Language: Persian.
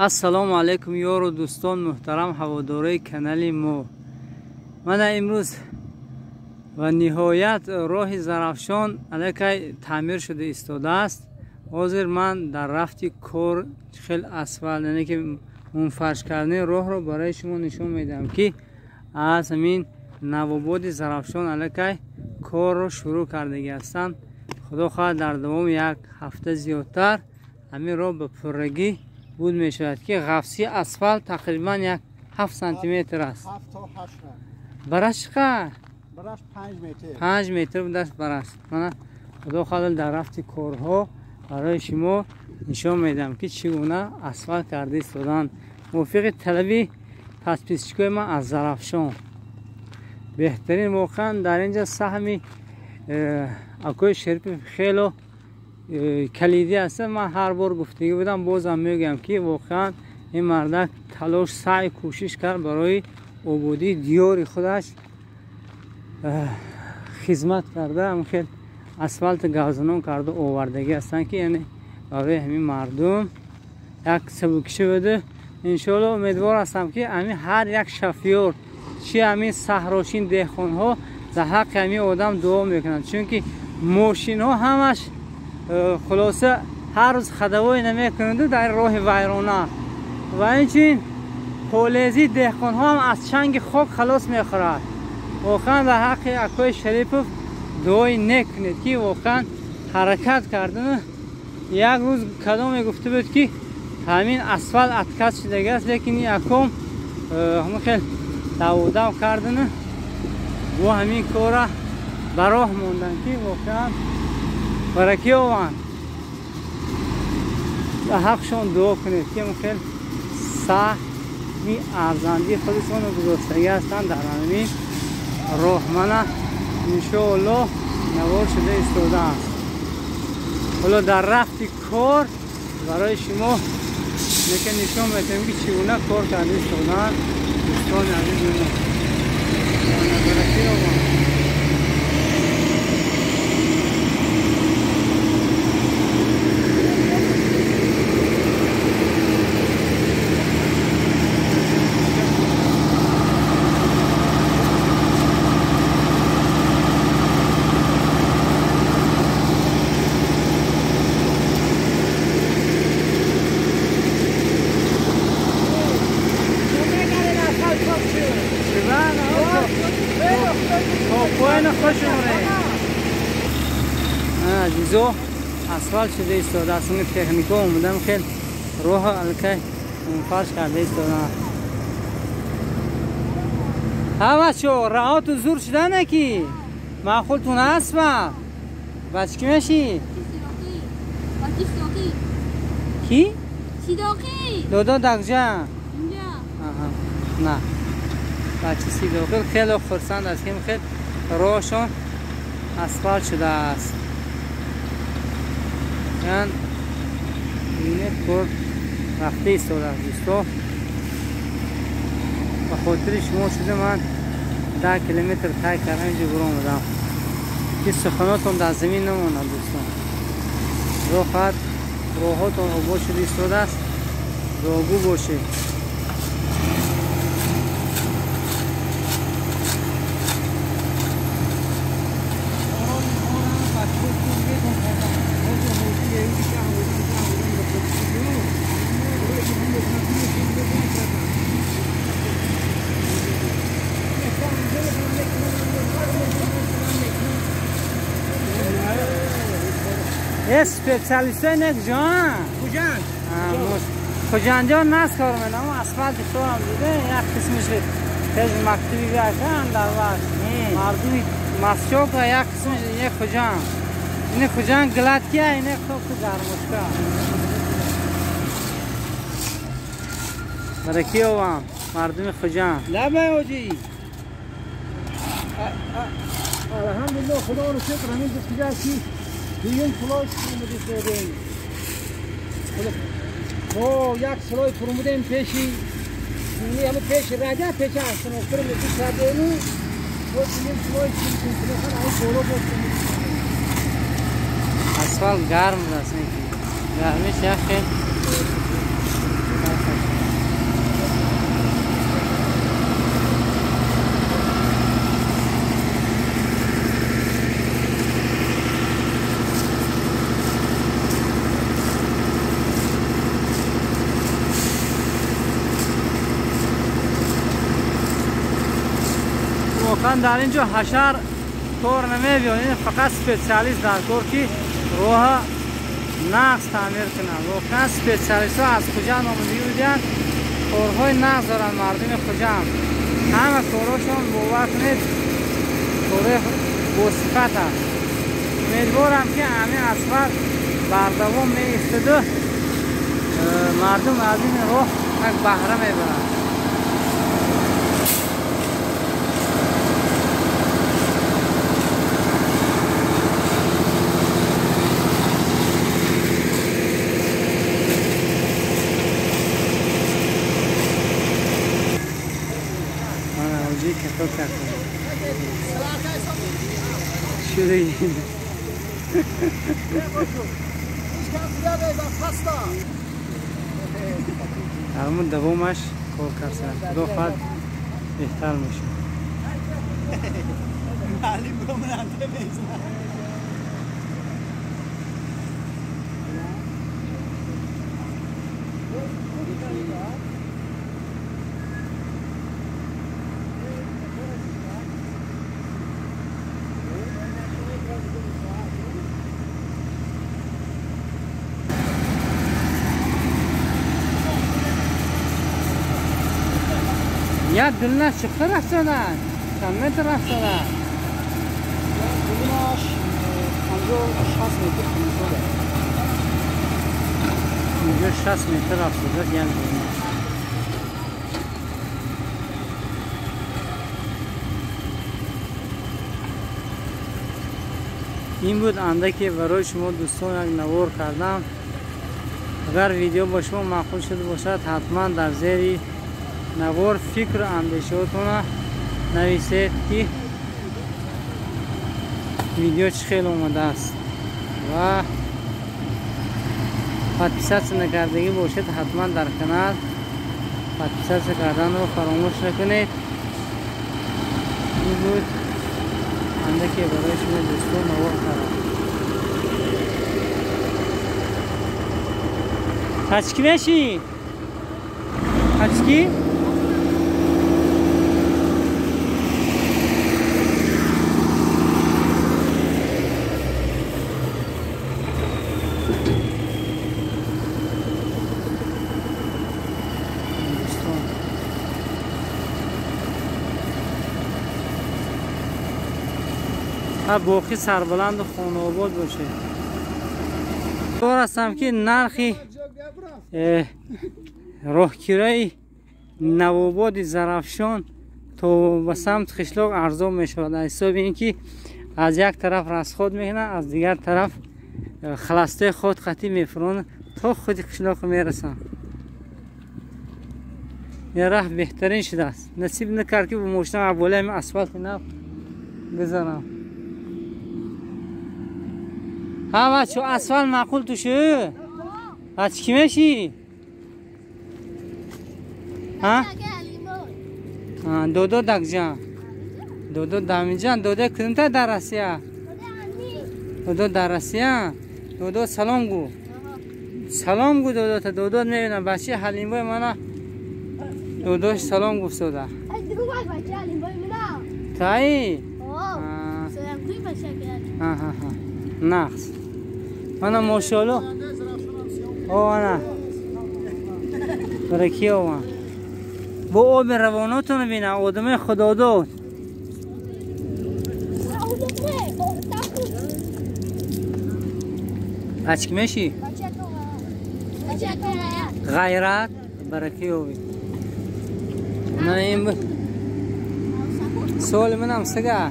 السلام علیکم یار و دوستان محترم هواداری کانال ما. من امروز و نهایت راه زرافشان علیکه تعمیر شده ایستاده است. حاضر من در رفتی کار خیلی اسفل یعنی که منفرش کردن راه رو برای شما نشون میدم که از همین نواباد زرافشان علیکه کار رو شروع کرده هستند. خدا خواهد در دوام یک هفته زیادتر همین راه به پرگی بود می شود که غفصی اسفالت تقریبا یک 7 سانتی متر است. 7 تا 8 برش چقدر؟ برش 5 متر. 5 متر بود است برش. من خدا خواهد در رفت کارها برای شما نشان میدم که چگونه اسفالت کرده ایستادند. موافق طلبی پس پیشگوی من از زرافشان بهترین واقعا در اینجا سهمی اکوی شریف خیلی کلیدی هست. من هر بار گفتگی بودم بازم میگم که واقعا این مردک تلاش سعی کوشش کرد برای آبادی دیار خودش خدمت کرده. هم خیلی اسفالت گازنون کرده آوردگی هستن که یعنی برای همین مردم یک سبکشی بده. انشالله امیدوار هستم که همین هر یک شفیار چی همین صحراشین دهخان ها در حق همین آدم دعا میکنند، چون که ماشین ها همش خلاصه هر روز خدوای نمیکنند در راه ویرانه و اینچین پولیزی دهقان ها هم از چنگ خاک خلاص میخورد. واقعا در حق اکوی شریف دعای نکنید که واقعا حرکت کردن. یک روز کدام گفته بود که همین اسفالت اتکس شده است، لیکن این اکم همه خیلی دو کردن و همین کار براه موندن که واقعا برکی آوان در حقشان دعا کنید که خیلی سهمی ارزندی خودشان رو گذاشتگی هستند در همین راه. من انشاءالله نوار شده ایستاده است. حالا در رفتی کار برای شما نشون میدم که چگونه کار کرده ایستادن دوستان عزیز ما. برکی آوان عزیزو اسفالت شده ایستاده است. این تکنیکا اومدم خیلی راه الکه منفرش کرده ایستاده. همه چو رهات زور شده نکی معقولتون هست با بچه کی میشی؟ کی؟ سیداقی دادا دقجه اینجا نه بچه سیداقی خیلی خرسند است که خیلی راهشون اسفالت شده است. یعنی اینه کار رفته ایستاده است دوستا. به خاطر شما شده من 10 کیلومتر طی کردم اینجا برو آمدم که سخناتون در زمین نماند دوستان. راه خواهد راهاتون آباد شده ایستاده است، داغو باشه. اسپیشالیست های نک جان کجان جان نست کار من اما اسفالت تو هم دیده یک قسمش پیش مکتبی بیاشن در وقت مردمی مسجو که یک قسمش اینه کجان اینه کجان گلت کیا اینه خوب گرمشکا برای کی هم مردم کجان لبه اوجی الحمدلله خدا رو شکر همین دستگاه کی دیگه فلاش اومده شده. او یک سلای فرمودیم پیشی اینی همه پیش راجع پیش هستن و فرم میشه کرده اینو و این سلای چی میکنه ای پولو بود. اسفالت گرم است. گرمش خیلی واقعا در اینجا حشر طور نمیبینید، فقط سپیشالیست در کار که راه نقص تعمیر کنن. واقعا سپیشالیست ها از کجا آمده بودن؟ کارهای نقص دارن مردم کجا هم. همه کارهاشون باور کنید کار با صفت است. امیدوارم که همین اسفالت بردوام می ایستاده مردم از این راه یک بهره میبرن. کتاب کردم شده همون دوامش کار کرد دو خواهد بهتر میشه. یا دلنا چقدر رفتن؟ چند متر رفتن؟ دلناش 50 متر رفتن. اینجا 60 متر رفتن یعنی این بود اندکی برای شما دوستان یک نوار کردم. اگر ویدیو با شما معقول شده باشد حتما در زیر نوار فکر اندیشهاتون نویسید که ویدیو چه خیلی اومده است و پادپیسات نکردگی باشد حتما در کانال پادپیسات کردن رو فراموش نکنید. این بود اندکی برای شما دوستان نوار کردم. Kaçki beşi? Kaçki? ها باقی سربلند و خانواباد باشه. دور هستم که نرخی راهگیری نوآباد زرافشان تا به سمت خشلاق ارزان می شود. حساب اینکه از یک طرف رسخود میکنه از دیگر طرف خلسته خود خطی میفرونه تا خود خشلاق میرسن. این راه بهترین شده است. نصیب نکرد که با ماشین اولی من اسفالت نو بزنم. ها بچه اسفالت معقول توشه؟ از کی میشی؟ ها؟ دودو دک جان دودو دامی جان دودو کدوم تا درسیا؟ دودو درسیا؟ دودو سلام گو سلام گو دودو تا دودو نمیدونم بچه حلیم بای مانا دودوش سلام گفته ده تایی؟ نقص انا ماشالله آنا برای کی آوان با آب رواناتون بینه آدم خدا داد اچک میشی؟ غیرت برای کی آوی نه این بود سوال منم سگه